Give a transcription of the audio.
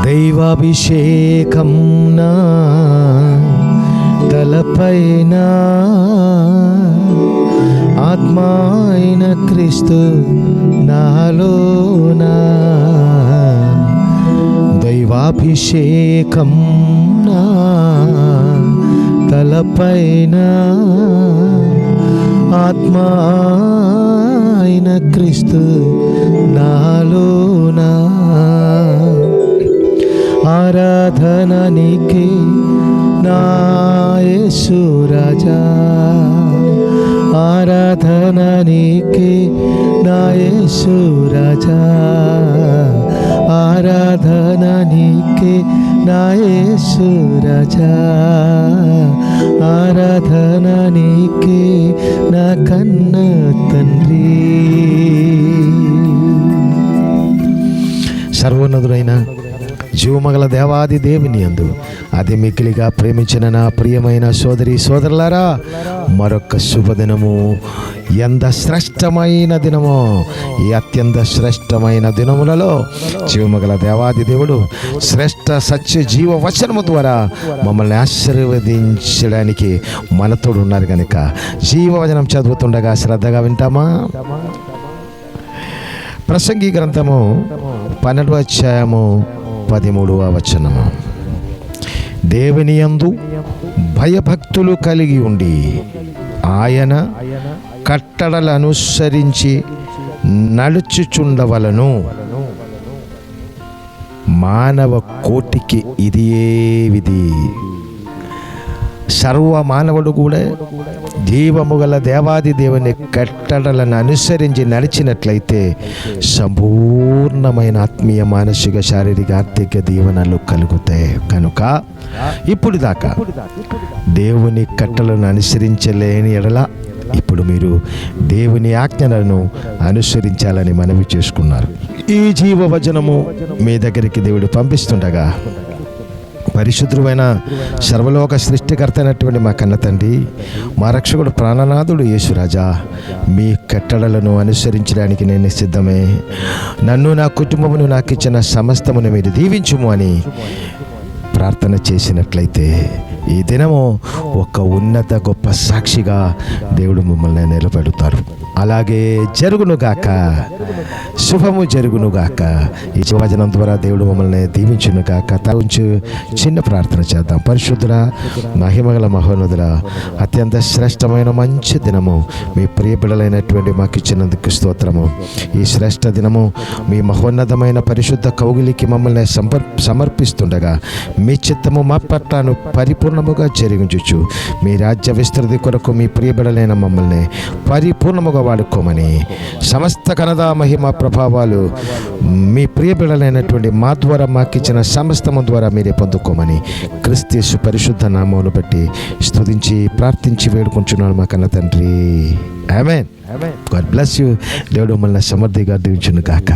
దైవాభిషేకం నా తలపైన, ఆత్మ అయిన క్రీస్తు నాలోనా. దైవాభిషేకం నా తలపైన, ఆత్మ అయిన క్రీస్తు నాలోనా. ఆరాధన నీకే నా యేసు రాజా, ఆరాధన నీకే నా యేసు రాజా, ఆరాధన నీకే నా యేసు రాజా, ఆరాధన నీకే నా కన్న తండ్రి. సర్వోన్నతుడైన జీవమగల దేవాది దేవుని యందు అతి మిక్కిలిగా ప్రేమించిన నా ప్రియమైన సోదరి సోదరులారా, మరొక శుభదినము, ఎంత శ్రేష్టమైన దినమో. ఈ అత్యంత శ్రేష్టమైన దినములలో జీవమగల దేవాది దేవుడు శ్రేష్ట సత్య జీవ వచనము ద్వారా మమ్మల్ని ఆశీర్వదించడానికి మనతోడు ఉన్నారు కనుక జీవవచనం చదువుతుండగా శ్రద్ధగా వింటామా? ప్రసంగి గ్రంథము 12వ అధ్యాయము 13వ వచనము. దేవుని యందు భయభక్తులు కలిగి ఉండి ఆయన కట్టడలు అనుసరించి నడుచుచుండవలను. మానవ కోటికి ఇది ఏ విధి. సర్వ మానవుడు కూడా జీవము గల దేవాది దేవుని కట్టడలను అనుసరించి నడిచినట్లయితే సంపూర్ణమైన ఆత్మీయ, మానసిక, శారీరక, ఆర్థిక దీవెనలు కలుగుతాయి. కనుక ఇప్పుడు దాకా దేవుని కట్టడలను అనుసరించలేని ఎడల ఇప్పుడు మీరు దేవుని ఆజ్ఞలను అనుసరించాలని మనవి చేసుకున్నారు. ఈ జీవవచనము మీ దగ్గరికి దేవుడు పంపిస్తుండగా పరిశుద్ధుడైన సర్వలోక సృష్టికర్త అయినటువంటి మా కన్న తండ్రి, మా రక్షకుడు ప్రాణనాథుడు యేసురాజా, మీ కట్టడలను అనుసరించడానికి నేను సిద్ధమే. నన్ను, నా కుటుంబమును, నాకు ఇచ్చిన సమస్తమును మీరు దీవించుము అని ప్రార్థన చేసినట్లయితే ఈ దినము ఒక ఉన్నత గొప్ప సాక్షిగా దేవుడు మమ్మల్ని నిలబెడతారు. అలాగే జరుగునుగాక, శుభము జరుగునుగాక. ఈ వచనం ద్వారా దేవుడు మమ్మల్ని దీవించునుగాక. తలంచు చిన్న ప్రార్థన చేద్దాం. పరిశుద్ధుడా, మహిమగల మహోన్నతుడా, అత్యంత శ్రేష్టమైన మంచి దినము మీ ప్రియ బిడ్డలైనటువంటి మాకు ఇచ్చినందుకు స్తోత్రము. ఈ శ్రేష్ఠ దినము మీ మహోన్నతమైన పరిశుద్ధ కౌగిలికి మమ్మల్ని సమర్పిస్తుండగా మీ చిత్తము మా పట్లను పరిపూర్ణముగా జరిగించు. మీ రాజ్య విస్తృతి కొరకు మీ ప్రియ బిడ్డలైన మమ్మల్ని పరిపూర్ణముగా వాడుకోమని, సమస్త ఘనత, మహిమ, ప్రభావాలు మీ ప్రియ బిడ్డలైనటువంటి మా ద్వారా మాకిచ్చిన సమస్తము ద్వారా మీరే పొందుకోమని క్రీస్తు యేసు పరిశుద్ధ నామమును బట్టి స్తుతించి ప్రార్థించి వేడుకుంటున్నాను మా కన్న తండ్రి. ఆమేన్. God bless you. దేవుడు మమ్మల్ని సమృద్ధిగా దీవించును గాక.